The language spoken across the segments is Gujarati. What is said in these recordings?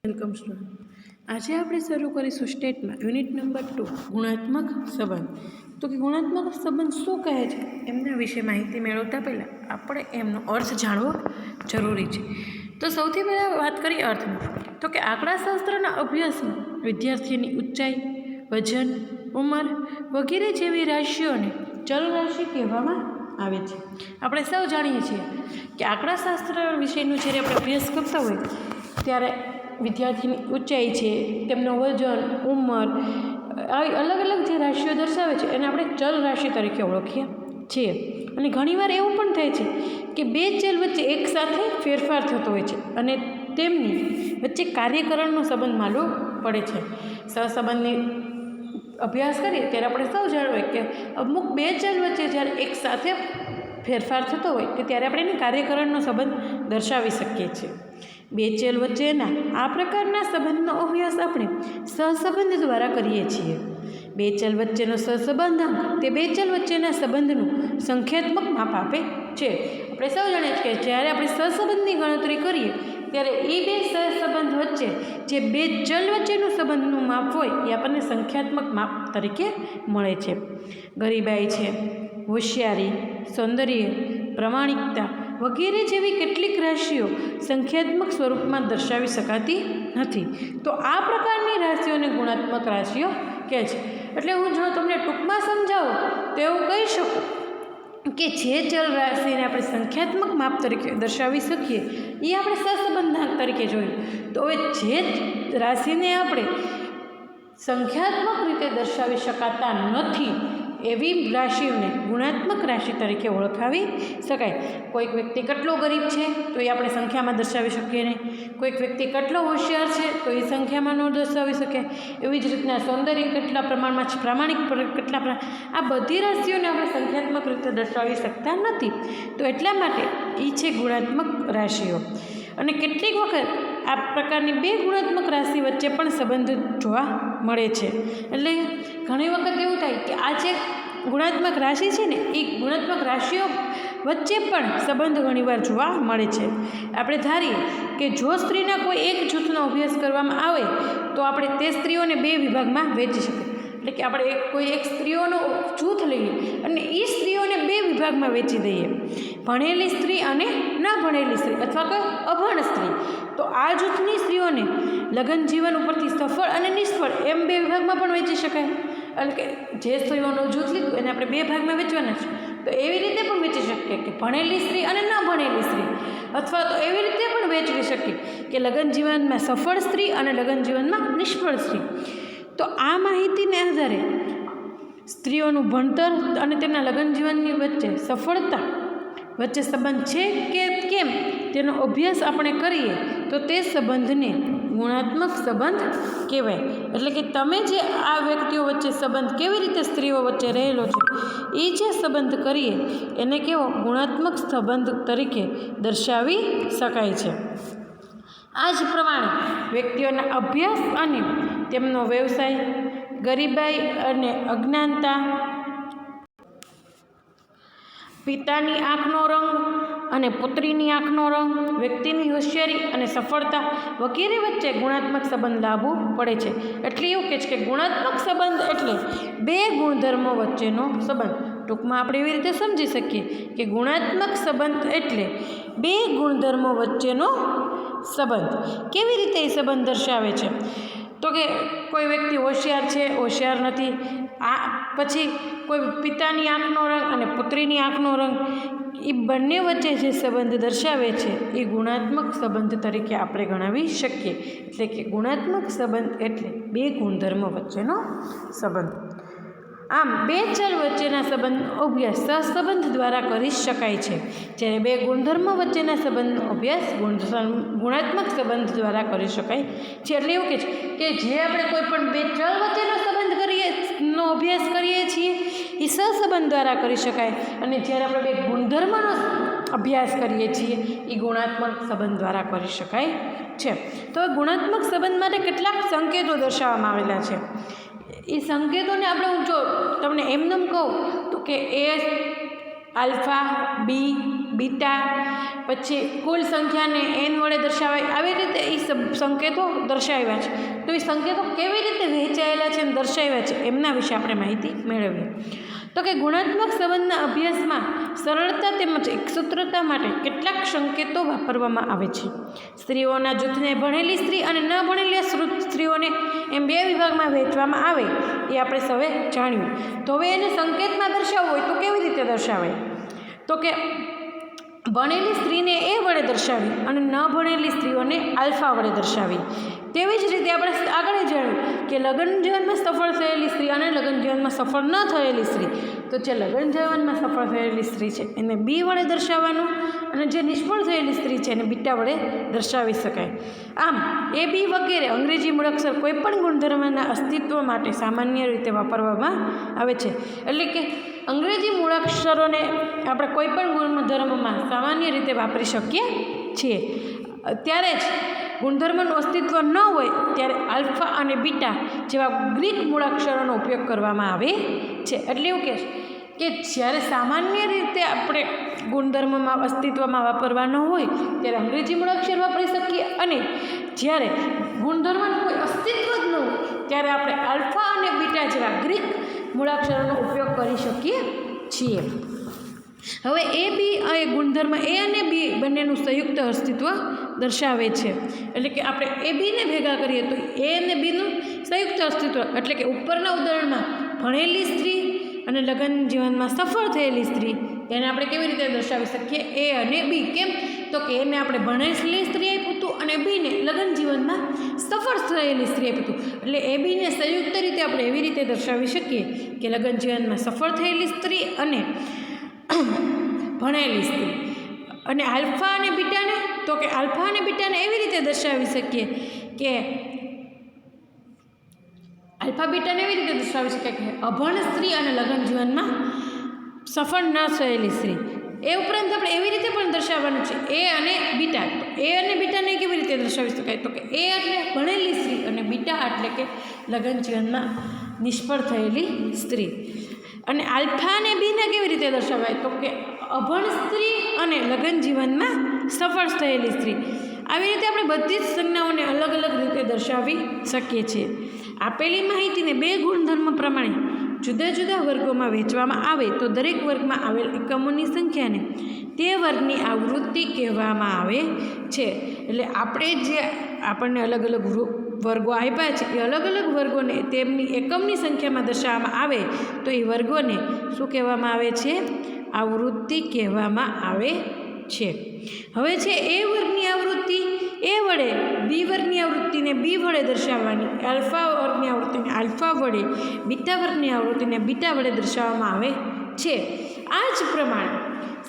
Welcome student. આજે આપણે શરૂ કરીશું સ્ટેટમાં યુનિટ નંબર 2 ગુણાત્મક સંબંધ। તો કે ગુણાત્મક સંબંધ શું કહે છે એમના વિશે માહિતી મેળવતા પહેલાં આપણે એમનો અર્થ જાણવો જરૂરી છે। તો સૌથી પહેલાં વાત કરીએ અર્થની। તો કે આંકડાશાસ્ત્રના અભ્યાસમાં વિદ્યાર્થીની ઊંચાઈ, વજન, ઉંમર વગેરે જેવી રાશિઓને ચલ રાશિ કહેવામાં આવે છે। આપણે સૌ જાણીએ છીએ કે આંકડાશાસ્ત્ર વિષયનો જ્યારે આપણે અભ્યાસ કરતા હોય ત્યારે વિદ્યાર્થીની ઊંચાઈ છે, તેમનો વજન, ઉંમર આવી અલગ અલગ જે રાશિઓ દર્શાવે છે એને આપણે ચલ રાશિ તરીકે ઓળખીએ છીએ। અને ઘણીવાર એવું પણ થાય છે કે બે ચલ વચ્ચે એકસાથે ફેરફાર થતો હોય છે અને તેમની વચ્ચે કાર્યકરણનો સંબંધ માલવો પડે છે। સહસંબંધની અભ્યાસ કરીએ ત્યારે આપણે સૌ જાણવું કે અમુક બે ચલ વચ્ચે જ્યારે એકસાથે ફેરફાર થતો હોય તો ત્યારે આપણે એને કાર્યકરણનો સંબંધ દર્શાવી શકીએ છીએ। બે ચલ વચ્ચેના આ પ્રકારના સંબંધનો અભ્યાસ આપણે સહસંબંધ દ્વારા કરીએ છીએ। બે ચલ વચ્ચેનો સહસંબંધાંક તે બે ચલ વચ્ચેના સંબંધનું સંખ્યાત્મક માપ આપે છે। આપણે સૌ જાણીએ છીએ કે જ્યારે આપણે સહસંબંધની ગણતરી કરીએ ત્યારે એ બે સહસંબંધ વચ્ચે જે બે ચલ વચ્ચેનું સંબંધનું માપ હોય એ આપણને સંખ્યાત્મક માપ તરીકે મળે છે। ગરીબાઈ છે, હોશિયારી, સૌંદર્ય, પ્રમાણિકતા વગેરે જેવી કેટલીક રાશિઓ સંખ્યાત્મક સ્વરૂપમાં દર્શાવી શકાતી નથી, તો આ પ્રકારની રાશિઓને ગુણાત્મક રાશિઓ કહે છે। એટલે હું જો તમને ટૂંકમાં સમજાવું તો એવું કહી શકું કે જે ચલ રાશિને આપણે સંખ્યાત્મક માપ તરીકે દર્શાવી શકીએ એ આપણે સહસંબંધાંક તરીકે જોયું। તો હવે જે રાશિને આપણે સંખ્યાત્મક રીતે દર્શાવી શકાતા નથી એવી રાશિઓને ગુણાત્મક રાશિ તરીકે ઓળખાવી શકાય। કોઈક વ્યક્તિ કેટલો ગરીબ છે તો એ આપણે સંખ્યામાં દર્શાવી શકીએ નહીં, કોઈક વ્યક્તિ કેટલો હોશિયાર છે તો એ સંખ્યામાં ન દર્શાવી શકે, એવી જ રીતના સૌંદર્ય કેટલા પ્રમાણમાં છે, પ્રામાણિક કેટલા આ બધી રાશિઓને આપણે સંખ્યાત્મક રીતે દર્શાવી શકતા નથી, તો એટલા માટે એ છે ગુણાત્મક રાશિઓ। અને કેટલીક વખત આ પ્રકારની બે ગુણાત્મક રાશિ વચ્ચે પણ સંબંધ જોવા મળે છે। એટલે ઘણી વખત એવું થાય કે આ જે ગુણાત્મક રાશિ છે ને એ ગુણાત્મક રાશિઓ વચ્ચે પણ સંબંધ ઘણીવાર જોવા મળે છે। આપણે ધારીએ કે જો સ્ત્રીના કોઈ એક જૂથનો અભ્યાસ કરવામાં આવે તો આપણે તે સ્ત્રીઓને બે વિભાગમાં વહેંચી શકીએ। એટલે કે આપણે કોઈ એક સ્ત્રીઓનો જૂથ લઈએ અને એ સ્ત્રીઓને બે વિભાગમાં વહેંચી દઈએ, ભણેલી સ્ત્રી અને ન ભણેલી સ્ત્રી અથવા કોઈ અભણ સ્ત્રી। તો આ જૂથની સ્ત્રીઓને લગ્ન જીવન ઉપરથી સફળ અને નિષ્ફળ એમ બે વિભાગમાં પણ વહેંચી શકાય। એટલે કે જે સ્ત્રીઓનું જૂથ લીધું એને આપણે બે ભાગમાં વેચવાના છે, તો એવી રીતે પણ વેચી શકીએ કે ભણેલી સ્ત્રી અને ન ભણેલી સ્ત્રી, અથવા તો એવી રીતે પણ વેચવી શકીએ કે લગ્ન જીવનમાં સફળ સ્ત્રી અને લગ્ન જીવનમાં નિષ્ફળ સ્ત્રી। તો આ માહિતીને આધારે સ્ત્રીઓનું ભણતર અને તેમના લગ્ન જીવનની વચ્ચે સફળતા વચ્ચે સંબંધ છે કે કેમ તેનો અભ્યાસ આપણે કરીએ તો તે સંબંધને ગુણાત્મક સંબંધ કહેવાય। એટલે કે તમે જે આ વ્યક્તિઓ વચ્ચે સંબંધ કેવી રીતે સ્ત્રીઓ વચ્ચે રહેલો છે એ જે સંબંધ કરીએ એને કેવો ગુણાત્મક સંબંધ તરીકે દર્શાવી શકાય છે। આ જ પ્રમાણે વ્યક્તિઓના અભ્યાસ અને તેમનો વ્યવસાય, ગરીબાઈ અને અજ્ઞાનતા, પિતાની આંખનો રંગ અને પુત્રીની આંખનો રંગ, વ્યક્તિની હોશિયારી અને સફળતા વગેરે વચ્ચે ગુણાત્મક સંબંધ લાવવો પડે છે। એટલે એવું કહે છે કે ગુણાત્મક સંબંધ એટલે બે ગુણધર્મો વચ્ચેનો સંબંધ। ટૂંકમાં આપણે એવી રીતે સમજી શકીએ કે ગુણાત્મક સંબંધ એટલે બે ગુણધર્મો વચ્ચેનો સંબંધ। કેવી રીતે એ સંબંધ દર્શાવે છે? તો કે કોઈ વ્યક્તિ હોશિયાર છે, હોશિયાર નથી, આ પછી કોઈ પિતાની આંખનો રંગ અને પુત્રીની આંખનો રંગ, એ બંને વચ્ચે જે સંબંધ દર્શાવે છે એ ગુણાત્મક સંબંધ તરીકે આપણે ગણાવી શકીએ। એટલે કે ગુણાત્મક સંબંધ એટલે બે ગુણધર્મો વચ્ચેનો સંબંધ। આમ બે ચલ વચ્ચેના સંબંધનો અભ્યાસ સહસંબંધ દ્વારા કરી શકાય છે, જ્યારે બે ગુણધર્મો વચ્ચેના સંબંધનો અભ્યાસ ગુણાત્મક સંબંધ દ્વારા કરી શકાય છે। એટલે એવું કે છે કે જે આપણે કોઈ પણ બે ચલ વચ્ચેનો સંબંધ નો અભ્યાસ કરીએ છીએ એ સહસંબંધ દ્વારા કરી શકાય, અને જ્યારે આપણે બે ગુણધર્મનો અભ્યાસ કરીએ છીએ એ ગુણાત્મક સંબંધ દ્વારા કરી શકાય છે। તો ગુણાત્મક સંબંધ માટે કેટલાક સંકેતો દર્શાવવામાં આવેલા છે। એ સંકેતોને આપણે હું જો તમને એમનેમ કહું તો કે એ આલ્ફા, બી, બીટા પછી કુલ સંખ્યાને n વડે દર્શાવાય, આવી રીતે એ સંકેતો દર્શાવ્યા છે. તો એ સંકેતો કેવી રીતે વહેંચાયેલા છે અને દર્શાવ્યા છે એમના વિશે આપણે માહિતી મેળવીએ. તો કે ગુણાત્મક સંબંધના અભ્યાસમાં સરળતા તેમજ એકસૂત્રતા માટે કેટલાક સંકેતો વાપરવામાં આવે છે. સ્ત્રીઓના જૂથને ભણેલી સ્ત્રી અને ન ભણેલી સ્ત્રીઓને એમ બે વિભાગમાં વહેંચવામાં આવે એ આપણે સૌએ જાણ્યું. તો હવે એને સંકેતમાં દર્શાવવું હોય તો કેવી રીતે દર્શાવાય? તો કે ભણેલી સ્ત્રીને એ વડે દર્શાવી અને ન ભણેલી સ્ત્રીઓને આલ્ફા વડે દર્શાવી. તેવી જ રીતે આપણે આગળ જાણ્યું કે લગ્ન જીવનમાં સફળ થયેલી સ્ત્રી અને લગ્ન જીવનમાં સફળ ન થયેલી સ્ત્રી, તો જે લગ્ન જીવનમાં સફળ થયેલી સ્ત્રી છે એને બી વડે દર્શાવવાનું અને જે નિષ્ફળ થયેલી સ્ત્રી છે એને બીટા વડે દર્શાવી શકાય. આમ એ બી વગેરે અંગ્રેજી મૂળાક્ષર કોઈપણ ગુણધર્મના અસ્તિત્વ માટે સામાન્ય રીતે વાપરવામાં આવે છે. એટલે કે અંગ્રેજી મૂળાક્ષરોને આપણે કોઈપણ ગુણધર્મમાં સામાન્ય રીતે વાપરી શકીએ છીએ. ત્યારે જ ગુણધર્મનું અસ્તિત્વ ન હોય ત્યારે આલ્ફા અને બીટા જેવા ગ્રીક મૂળાક્ષરોનો ઉપયોગ કરવામાં આવે છે. એટલે એવું કે જ્યારે સામાન્ય રીતે આપણે ગુણધર્મમાં અસ્તિત્વમાં વાપરવાનો હોય ત્યારે અંગ્રેજી મૂળાક્ષર વાપરી શકીએ, અને જ્યારે ગુણધર્મનું કોઈ અસ્તિત્વ જ ન હોય ત્યારે આપણે આલ્ફા અને બીટા જેવા ગ્રીક મૂળાક્ષરોનો ઉપયોગ કરી શકીએ છીએ. હવે એ બી એ ગુણધર્મ એ અને બી બંનેનું સંયુક્ત અસ્તિત્વ દર્શાવે છે. એટલે કે આપણે એ બીને ભેગા કરીએ તો એ અને બીનું સંયુક્ત અસ્તિત્વ, એટલે કે ઉપરના ઉદાહરણમાં ભણેલી સ્ત્રી અને લગ્ન જીવનમાં સફળ થયેલી સ્ત્રી એને આપણે કેવી રીતે દર્શાવી શકીએ? એ અને બી. કેમ? તો કે એને આપણે ભણેલી સ્ત્રી આપ્યું હતું અને બીને લગ્ન જીવનમાં સફળ થયેલી સ્ત્રી આપ્યું હતું. એટલે એ બીને સંયુક્ત રીતે આપણે એવી રીતે દર્શાવી શકીએ કે લગ્ન જીવનમાં સફળ થયેલી સ્ત્રી અને ભણેલી સ્ત્રી. અને આલ્ફા અને બીટાને, તો કે આલ્ફા અને બીટાને એવી રીતે દર્શાવી શકીએ કે આલ્ફા બીટાને એવી રીતે દર્શાવી શકીએ કે અભણ સ્ત્રી અને લગ્ન જીવનમાં સફળ ન થયેલી સ્ત્રી. એ ઉપરાંત આપણે એવી રીતે પણ દર્શાવવાનું છે એ અને બીટા. તો એ અને બીટાને કેવી રીતે દર્શાવી શકાય? તો કે એ એટલે ભણેલી સ્ત્રી અને બીટા એટલે કે લગ્ન જીવનમાં નિષ્ફળ થયેલી સ્ત્રી. અને આલ્ફા અને બીને કેવી રીતે દર્શાવાય? તો કે અભણ સ્ત્રી અને લગ્ન જીવનમાં સફળ થયેલી સ્ત્રી. આવી રીતે આપણે બધી જ સંજ્ઞાઓને અલગ અલગ રીતે દર્શાવી શકીએ છીએ. આપેલી માહિતીને બે ગુણધર્મ પ્રમાણે જુદા જુદા વર્ગોમાં વહેંચવામાં આવે તો દરેક વર્ગમાં આવેલ એકમોની સંખ્યાને તે વર્ગની આવૃત્તિ કહેવામાં આવે છે. એટલે આપણે જે આપણને અલગ અલગ વર્ગો આપ્યા છે એ અલગ અલગ વર્ગોને તેમની એકમની સંખ્યામાં દર્શાવવામાં આવે તો એ વર્ગોને શું કહેવામાં આવે છે? આવૃત્તિ કહેવામાં આવે છે. હવે છે એ વર્ગની આવૃત્તિ એ વડે બી વર્ગની આવૃત્તિને બી વડે દર્શાવવાની, આલ્ફા વર્ગની આવૃત્તિને આલ્ફા વડે, બીટા વર્ગની આવૃત્તિને બીટા વડે દર્શાવવામાં આવે છે. આ જ પ્રમાણે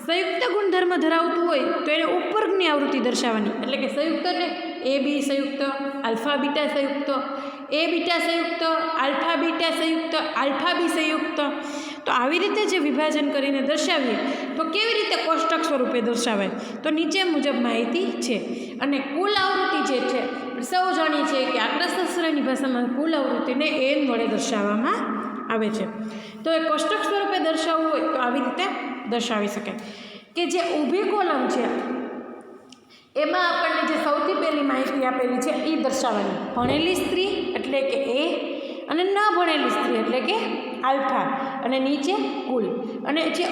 સંયુક્ત ગુણધર્મ ધરાવતું હોય તો એને ઉપવર્ગની આવૃત્તિ દર્શાવવાની. એટલે કે સંયુક્ત એટલે એ બી સંયુક્ત, આલ્ફા બીટા સંયુક્ત, એ બીટા સંયુક્ત, આલ્ફા બીટા સંયુક્ત, આલ્ફા બી સંયુક્ત. તો આવી રીતે જે વિભાજન કરીને દર્શાવીએ તો કેવી રીતે કોષ્ટક સ્વરૂપે દર્શાવાય? તો નીચે મુજબ માહિતી છે. અને કુલ આવૃત્તિ જે છે સૌ જાણીએ છીએ કે આંકડાશાસ્ત્રની ભાષામાં કુલ આવૃત્તિને n વડે દર્શાવવામાં આવે છે. તો એ કોષ્ટક સ્વરૂપે દર્શાવવું હોય તો આવી રીતે દર્શાવી શકાય કે જે ઊભી કોલમ છે એમાં આપણને જે સૌથી પહેલી માહિતી આપેલી છે એ દર્શાવવાની. ભણેલી સ્ત્રી એટલે કે એ અને ન ભણેલી સ્ત્રી એટલે કે આલ્ફા, અને નીચે કુલ. અને જે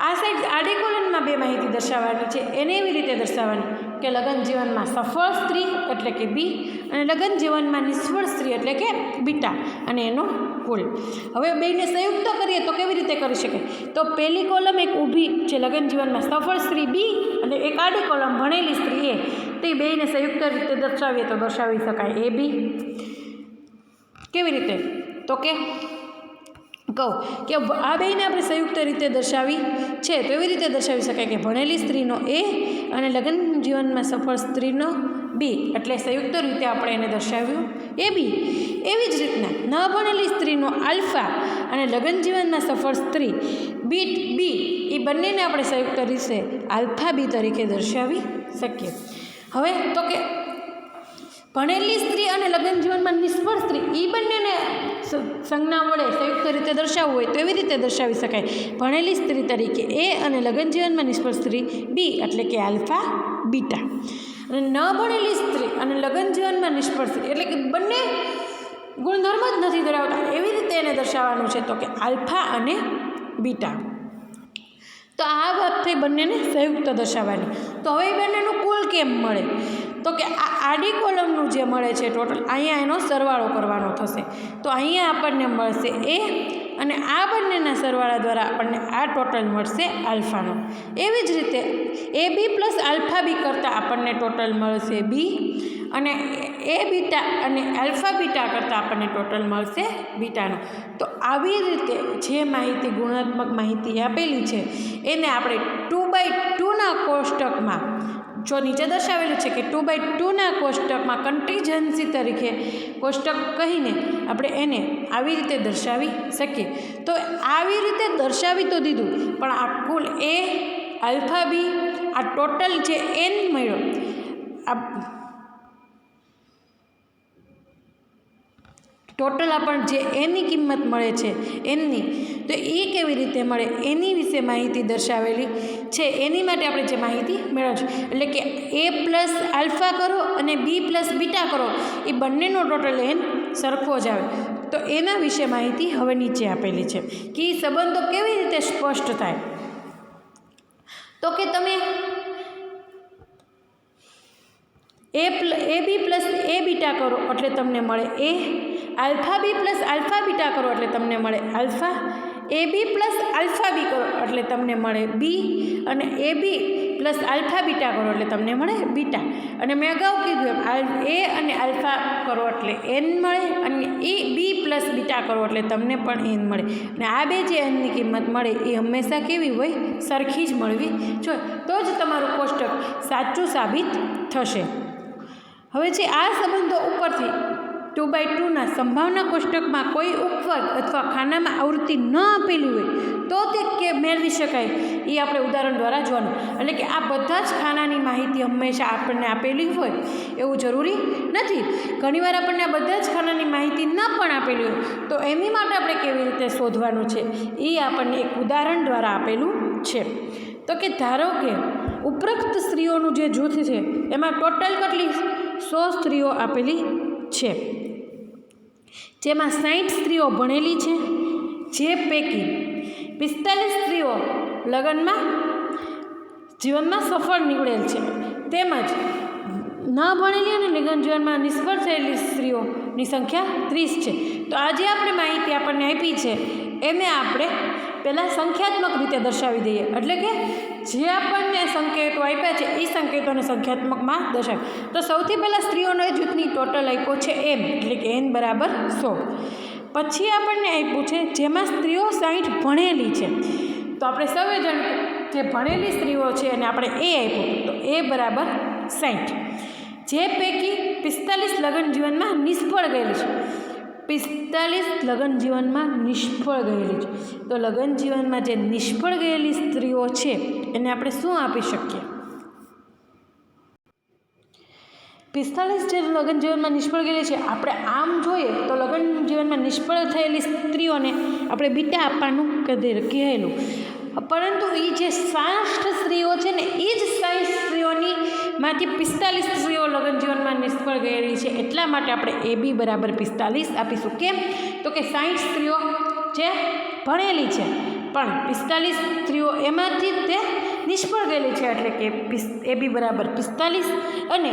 આ સાઈડ આડી કોલમમાં બે માહિતી દર્શાવવાની છે એને એવી રીતે દર્શાવવાની કે લગ્ન જીવનમાં સફળ સ્ત્રી એટલે કે બી અને લગ્ન જીવનમાં નિષ્ફળ સ્ત્રી એટલે કે બીટા અને એનો કુલ. હવે બેને સંયુક્ત કરીએ તો કેવી રીતે કરી શકાય? તો પહેલી કોલમ એક ઊભી જે લગ્ન જીવનમાં સફળ સ્ત્રી બી અને એક આડી કોલમ ભણેલી સ્ત્રી એ, તો એ બેને સંયુક્ત રીતે દર્શાવીએ તો દર્શાવી શકાય એ બી. કેવી રીતે? તો કે કહું કે આ બેને આપણે સંયુક્ત રીતે દર્શાવી છે તો એવી રીતે દર્શાવી શકાય કે ભણેલી સ્ત્રીનો એ અને લગ્ન જીવનમાં સફળ સ્ત્રીનો બી, એટલે સંયુક્ત રીતે આપણે એને દર્શાવ્યું એ બી. એવી જ રીતના ન ભણેલી સ્ત્રીનો આલ્ફા અને લગ્ન જીવનમાં સફળ સ્ત્રી બી એ બંનેને આપણે સંયુક્ત રીતે આલ્ફા બી તરીકે દર્શાવી શકીએ. હવે તો કે ભણેલી સ્ત્રી અને લગ્ન જીવનમાં નિષ્ફળ સ્ત્રી એ બંનેને સંજ્ઞા વડે સંયુક્ત રીતે દર્શાવવું હોય તો એવી રીતે દર્શાવી શકાય. ભણેલી સ્ત્રી તરીકે એ અને લગ્ન જીવનમાં નિષ્ફળ સ્ત્રી બી, એટલે કે આલ્ફા બીટા. અને ન ભણેલી સ્ત્રી અને લગ્ન જીવનમાં નિષ્ફળ સ્ત્રી એટલે કે બંને ગુણધર્મ જ નથી ધરાવતા એવી રીતે એને દર્શાવવાનું છે તો કે આલ્ફા અને બીટા. તો આ વાત થઈ બંનેને સંયુક્ત દર્શાવવાની. તો હવે બંનેનું કુલ કેમ મળે તો કે આ આડી કોલમનું જે મળે છે ટોટલ, અહીંયા એનો સરવાળો કરવાનો થશે. તો અહીંયા આપણને મળશે એ અને આ બંનેના સરવાળા દ્વારા આપણને આ ટોટલ મળશે આલ્ફાનો. એવી જ રીતે એ બી પ્લસ આલ્ફા બી કરતાં આપણને ટોટલ મળશે બી, અને એ બીટા અને આલ્ફા બીટા કરતાં આપણને ટોટલ મળશે બીટાનો. તો આવી રીતે જે માહિતી ગુણાત્મક માહિતી આપેલી છે એને આપણે 2/2ના કોષ્ટકમાં, જો નીચે દર્શાવેલું છે કે 2/2ના કોષ્ટકમાં કન્ટીજન્સી તરીકે કોષ્ટક કહીને આપણે એને આવી રીતે દર્શાવી શકીએ. તો આવી રીતે દર્શાવી તો દીધું, પણ આ કુલ એ આલ્ફા બી આ ટોટલ જે એન મળ્યો, આ ટોટલ આપણને જે એની કિંમત મળે છે એનની, તો એ કેવી રીતે મળે એની વિશે માહિતી દર્શાવેલી છે. એની માટે આપણે જે માહિતી મેળવશું એટલે કે એ પ્લસ આલ્ફા કરો અને બી પ્લસ બીટા કરો એ બંનેનો ટોટલ એન સરખો જ આવે. તો એના વિશે માહિતી હવે નીચે આપેલી છે કે એ સંબંધો કેવી રીતે સ્પષ્ટ થાય. તો કે તમે એ બી પ્લસ એ બીટા કરો એટલે તમને મળે A, alpha B plus alpha beta કરો એટલે તમને મળે alpha, A B plus alpha B કરો એટલે તમને મળે બી, અને A B plus alpha beta કરો એટલે તમને મળે બીટા. અને મેં અગાઉ કીધું એમ એ અને આલ્ફા કરો એટલે એન મળે, અને એ બી પ્લસ બીટા કરો એટલે તમને પણ એન મળે. અને આ બે જે એનની કિંમત મળે એ હંમેશા કેવી હોય, સરખી જ મળવી જોઈએ, તો જ તમારું કોષ્ટક સાચું સાબિત થશે. હવે જે આ સંબંધો ઉપરથી 2/2ના સંભાવના કોષ્ટકમાં કોઈ ઉપવર્ગ અથવા ખાનામાં આવૃત્તિ ન આપેલી હોય તો તે મેળવી શકાય એ આપણે ઉદાહરણ દ્વારા જોવાનું. એટલે કે આ બધા જ ખાનાની માહિતી હંમેશા આપણને આપેલી હોય એવું જરૂરી નથી. ઘણીવાર આપણને આ બધા જ ખાનાની માહિતી ન પણ આપેલી હોય તો એની માટે આપણે કેવી રીતે શોધવાનું છે એ આપણને એક ઉદાહરણ દ્વારા આપેલું છે. તો કે ધારો કે ઉપરોક્ત સ્ત્રીઓનું જે જૂથ છે એમાં ટોટલ કેટલી 100 સ્ત્રીઓ આપેલી છે, જેમાં 60 સ્ત્રીઓ ભણેલી છે, જે પૈકી 45 સ્ત્રીઓ લગ્નમાં જીવનમાં સફળ નીવડેલ છે, તેમજ ન ભણેલી અને લગ્ન જીવનમાં નિષ્ફળ થયેલી સ્ત્રીઓની સંખ્યા 30 છે. તો આજે આપણે માહિતી આપણને આપી છે એને આપણે પહેલાં સંખ્યાત્મક રીતે દર્શાવી દઈએ. એટલે કે જે આપણને સંકેતો આપ્યા છે એ સંકેતોને સંખ્યાત્મકમાં દર્શાવે. તો સૌથી પહેલાં સ્ત્રીઓનો જૂથની ટોટલ આપ્યો છે એમ, એટલે કે n બરાબર 100. પછી આપણને આપ્યું છે જેમાં સ્ત્રીઓ 60 ભણેલી છે. તો આપણે સૌએ જાણ જે ભણેલી સ્ત્રીઓ છે અને આપણે એ આપ્યું તો એ બરાબર 60, જે પૈકી 45 લગ્ન જીવનમાં નિષ્ફળ ગયેલી છે. 45 લગ્ન જીવનમાં નિષ્ફળ ગયેલી છે. તો લગ્ન જીવનમાં જે નિષ્ફળ ગયેલી સ્ત્રીઓ છે એને આપણે શું આપી શકીએ? 45 જે લગ્ન જીવનમાં નિષ્ફળ ગયેલી છે, આપણે આમ જોઈએ તો લગ્ન જીવનમાં નિષ્ફળ થયેલી સ્ત્રીઓને આપણે બીટા આપવાનું કહેલું. પરંતુ એ જે 60 સ્ત્રીઓ છે ને એ જ 60 સ્ત્રીઓની માંથી 45 સ્ત્રીઓ લગ્ન જીવનમાં નિષ્ફળ ગયેલી છે. એટલા માટે આપણે એ બી બરાબર 45 આપીશું. કેમ? તો કે 60 સ્ત્રીઓ જે ભણેલી છે પણ 45 સ્ત્રીઓ એમાંથી તે નિષ્ફળ ગયેલી છે, એટલે કે એ બી બરાબર 45, અને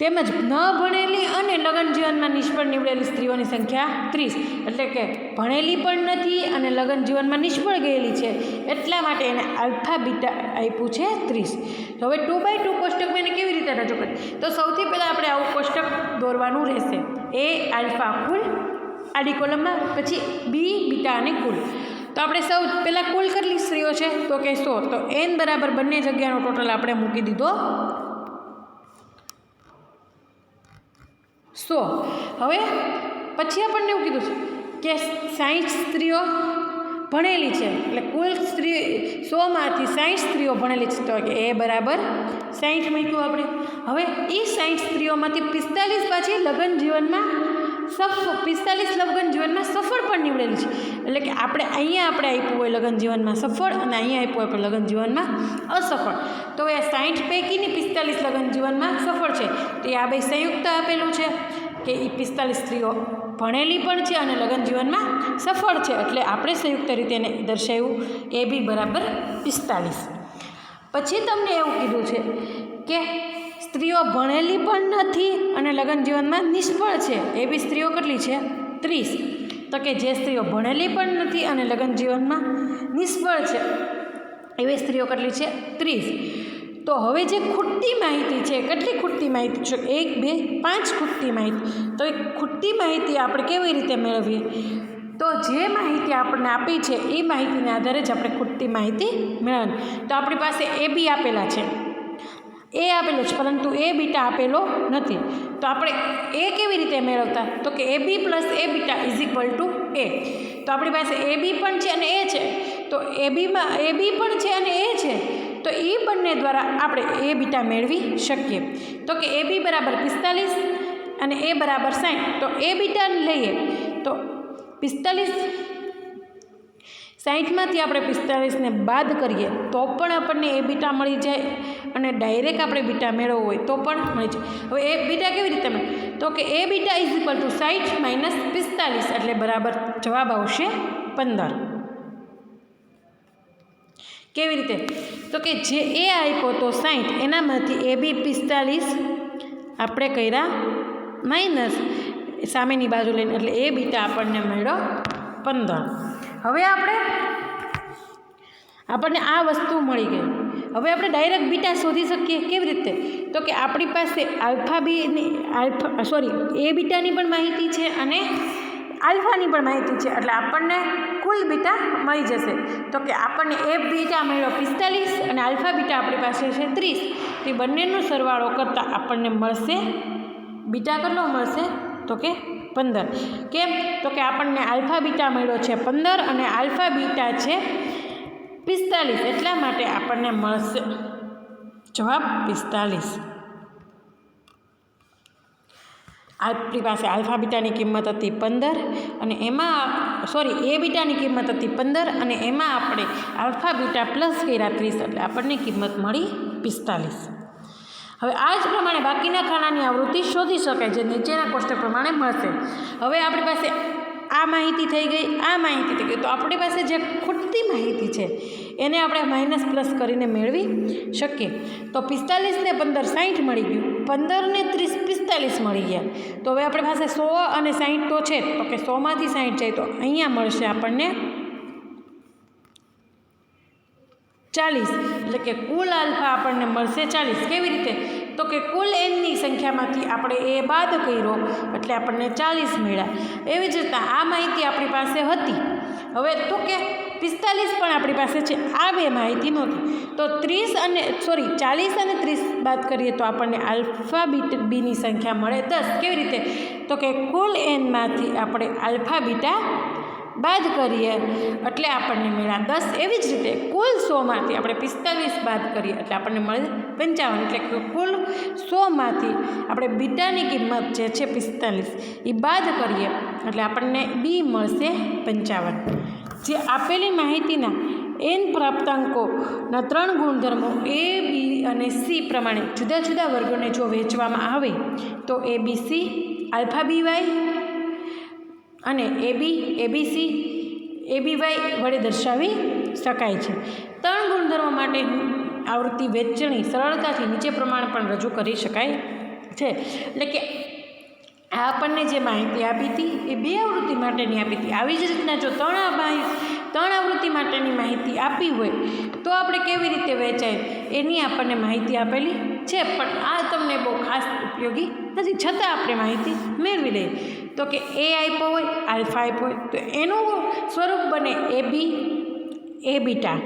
તેમજ ન ભણેલી અને લગ્ન જીવનમાં નિષ્ફળ નીવડેલી સ્ત્રીઓની સંખ્યા 30, એટલે કે ભણેલી પણ નથી અને લગ્ન જીવનમાં નિષ્ફળ ગયેલી છે, એટલા માટે એને આલ્ફા બીટા આપ્યું છે 30. તો હવે 2/2 કોષ્ટકમાં એને કેવી રીતે રજૂ કરીએ? તો સૌથી પહેલાં આપણે આવું કોષ્ટક દોરવાનું રહેશે. એ આલ્ફા કુલ આડી કોલમમાં, પછી બી બીટા અને કુલ. તો આપણે સૌ પહેલાં કુલ કેટલી સ્ત્રીઓ છે તો કે 100. તો n બરાબર બંને જગ્યાનો ટોટલ આપણે મૂકી દીધો 100. હવે પછી આપણને એવું કીધું કે 60 સ્ત્રીઓ ભણેલી છે, એટલે કુલ સ્ત્રી 100માંથી 60 સ્ત્રીઓ ભણેલી છે, તો એ બરાબર 60 મૂક્યું આપણે. હવે એ 60 સ્ત્રીઓમાંથી 45 પાછી લગ્ન જીવનમાં 45 લગ્ન જીવનમાં સફળ પણ નીવડેલી છે. એટલે કે અહીંયા આપણે આપ્યું હોય લગ્ન જીવનમાં સફળ અને અહીંયા આપ્યું હોય લગ્ન જીવનમાં અસફળ. તો એ 60 પૈકીની 45 લગ્ન જીવનમાં સફળ છે. તો એ આ બે સંયુક્ત આપેલું છે કે એ 45 સ્ત્રીઓ ભણેલી પણ છે અને લગ્ન જીવનમાં સફળ છે, એટલે આપણે સંયુક્ત રીતે એને દર્શાવ્યું એ બી બરાબર 45. પછી તમને એવું કીધું છે કે સ્ત્રીઓ ભણેલી પણ નથી અને લગ્ન જીવનમાં નિષ્ફળ છે. એ બી સ્ત્રીઓ કેટલી છે? 30. તો કે જે સ્ત્રીઓ ભણેલી પણ નથી અને લગ્ન જીવનમાં નિષ્ફળ છે એવી સ્ત્રીઓ કેટલી છે? 30. તો હવે જે ખૂટતી માહિતી છે, કેટલી ખૂટતી માહિતી છે? 1, 2, 5 ખૂટતી માહિતી. તો એ ખૂટતી માહિતી આપણે કેવી રીતે મેળવીએ? તો જે માહિતી આપણને આપી છે એ માહિતીના આધારે જ આપણે ખૂટતી માહિતી મેળવવાની. તો આપણી પાસે એ બી આપેલા છે, એ આપેલો છે પરંતુ એ બીટા આપેલો નથી. તો આપણે એ કેવી રીતે મેળવતા? તો કે A B plus A beta is equal to A. તો આપણી પાસે એ બી પણ છે અને એ છે, તો એ બીમાં એ બી પણ છે અને એ છે, તો એ બંને દ્વારા આપણે એ બીટા મેળવી શકીએ. તો કે એ બી બરાબર 45 અને એ બરાબર 60. તો એ બીટા લઈએ તો 45 60માંથી આપણે 45ને બાદ કરીએ તો પણ આપણને એ બીટા મળી જાય અને ડાયરેક્ટ આપણે બીટા મેળવવો હોય તો પણ મળી જાય. હવે એ બીટા કેવી રીતે મળે? તો કે A beta is equal to 60 minus 45 એટલે બરાબર જવાબ આવશે 15. કેવી રીતે? તો કે જે એ આપ્યો તો 60 એનામાંથી એ બી 45 આપણે કર્યા માઇનસ સામેની બાજુ લઈને, એટલે એ બીટા આપણને મળ્યો 15. હવે આપણને આ વસ્તુ મળી ગઈ. હવે આપણે ડાયરેક્ટ બીટા શોધી શકીએ. કેવી રીતે? તો કે આપણી પાસે એ બીટાની પણ માહિતી છે અને આલ્ફાની પણ માહિતી છે, એટલે આપણને કુલ બીટા મળી જશે. તો કે આપણને એ બીટા મળ્યો 45 અને આલ્ફા બીટા આપણી પાસે છે 30. તે બંનેનો સરવાળો કરતાં આપણને મળશે બીટા કેટલો મળશે? તો કે 15. કેમ? તો કે આપણને આલ્ફા બીટા મળ્યો છે 15 અને આલ્ફા બીટા છે 45, એટલા માટે આપણને મળશે જવાબ 45. આપણી પાસે આલ્ફા બીટાની કિંમત હતી 15 અને એમાં એ બીટાની કિંમત હતી 15 અને એમાં આપણે આલ્ફા બીટા પ્લસ કર્યા 30, એટલે આપણને કિંમત મળી 45. હવે આ જ પ્રમાણે બાકીના ખાનાની આવૃત્તિ શોધી શકાય, જે નીચેના કોષ્ટક પ્રમાણે મળશે. હવે આપણી પાસે આ માહિતી થઈ ગઈ, આ માહિતી થઈ ગઈ, તો આપણી પાસે જે ખૂટતી માહિતી છે એને આપણે માઇનસ પ્લસ કરીને મેળવી શકીએ. તો 45 ને 15 60 મળી ગયું, 15 ને 30 45 મળી ગયા. તો હવે આપણી પાસે 100 અને 60 તો છે, તો કે 100માંથી 60 જાય તો અહીંયા મળશે આપણને 40, એટલે કે કુલ આલ્ફા આપણને મળશે 40. કેવી રીતે? તો કે કુલ એનની સંખ્યામાંથી આપણે એ બાદ કર્યો એટલે આપણને 40 મળ્યા. એવી જ રીતના આ માહિતી આપણી પાસે હતી. હવે તો કે 45 પણ આપણી પાસે છે, આ બે માહિતી નહોતી. તો 40 અને 30 બાદ કરીએ તો આપણને આલ્ફા બીની સંખ્યા મળે 10. કેવી રીતે? તો કે કુલ એનમાંથી આપણે આલ્ફા બીટા બાદ કરીએ એટલે આપણને મળ્યા 10. એવી જ રીતે કુલ 100માંથી આપણે 45 બાદ કરીએ એટલે આપણને મળે 55. એટલે કે કુલ 100માંથી આપણે બીટાની કિંમત જે છે 45 એ બાદ કરીએ એટલે આપણને બી મળશે 55. જે આપેલી માહિતીના એન પ્રાપ્તાંકોના 3 ગુણધર્મો એ બી અને સી પ્રમાણે જુદા જુદા વર્ગોને જો વહેંચવામાં આવે તો ABC આલ્ફા BY અને ABC ABY વડે દર્શાવી શકાય છે. 3 ગુણધર્મો માટે આવૃત્તિ વહેંચણી સરળતાથી નીચે પ્રમાણે પણ રજૂ કરી શકાય છે. એટલે કે આ આપણને જે માહિતી આપી હતી એ 2 આવૃત્તિ માટેની આપી હતી. આવી જ રીતના જો 3 આવૃત્તિ માટેની માહિતી આપી હોય તો આપણે કેવી રીતે વહેંચાય એની આપણને માહિતી આપેલી છે, પણ આ તમને બહુ ખાસ ઉપયોગી નથી, છતાં આપણે માહિતી મેળવી લઈએ. તો કે એ આપ્યો હોય, આલ્ફા આપ્યો હોય તો એનું સ્વરૂપ બને એ બીટા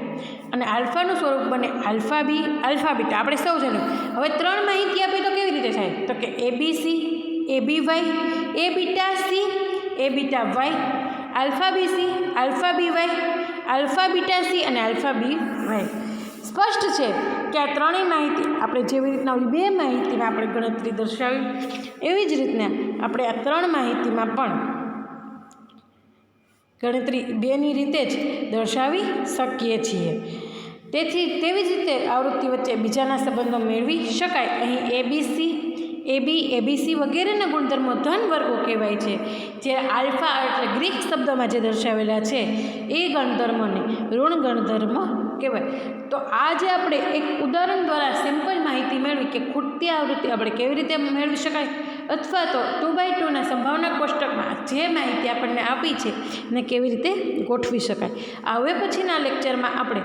અને આલ્ફાનું સ્વરૂપ બને આલ્ફા બીટા. આપણે સૌ જાણ્યું. હવે 3 માહિતી આપી તો કેવી રીતે થાય? તો કે ABC ABY A beta C A beta Y, alpha BC alpha BY alpha beta C અને આલ્ફા બી વાય. સ્પષ્ટ છે કે આ ત્રણેય માહિતી આપણે જેવી રીતના બે માહિતીમાં આપણે ગણતરી દર્શાવી એવી જ રીતના આપણે આ ત્રણ માહિતીમાં પણ ગણતરી બેની રીતે જ દર્શાવી શકીએ છીએ. તેથી તેવી જ રીતે આવૃત્તિ વચ્ચે બીજાના સંબંધો મેળવી શકાય. અહીં એબીસી વગેરેના ગુણધર્મો ધન વર્ગો કહેવાય છે. જ્યારે આલ્ફા એટલે ગ્રીક શબ્દમાં જે દર્શાવેલા છે એ ગુણધર્મોને ઋણ ગુણધર્મ કહેવાય. તો આજે આપણે એક ઉદાહરણ દ્વારા સિમ્પલ માહિતી મેળવી કે ખૂટતી આવૃત્તિ આપણે કેવી રીતે મેળવી શકાય, અથવા તો 2x2ના સંભાવના કોષ્ટકમાં જે માહિતી આપણને આપી છે એને કેવી રીતે ગોઠવી શકાય. હવે પછીના લેક્ચરમાં આપણે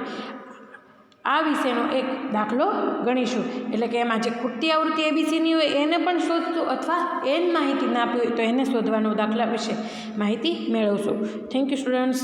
આ વિષયનો એક દાખલો ગણીશું. એટલે કે એમાં જે ખૂટતી આવૃત્તિ એબીસીની હોય એને પણ શોધશું, અથવા એન માહિતી ના આપી હોય તો એને શોધવાનો દાખલા વિશે માહિતી મેળવશું. Thank you students.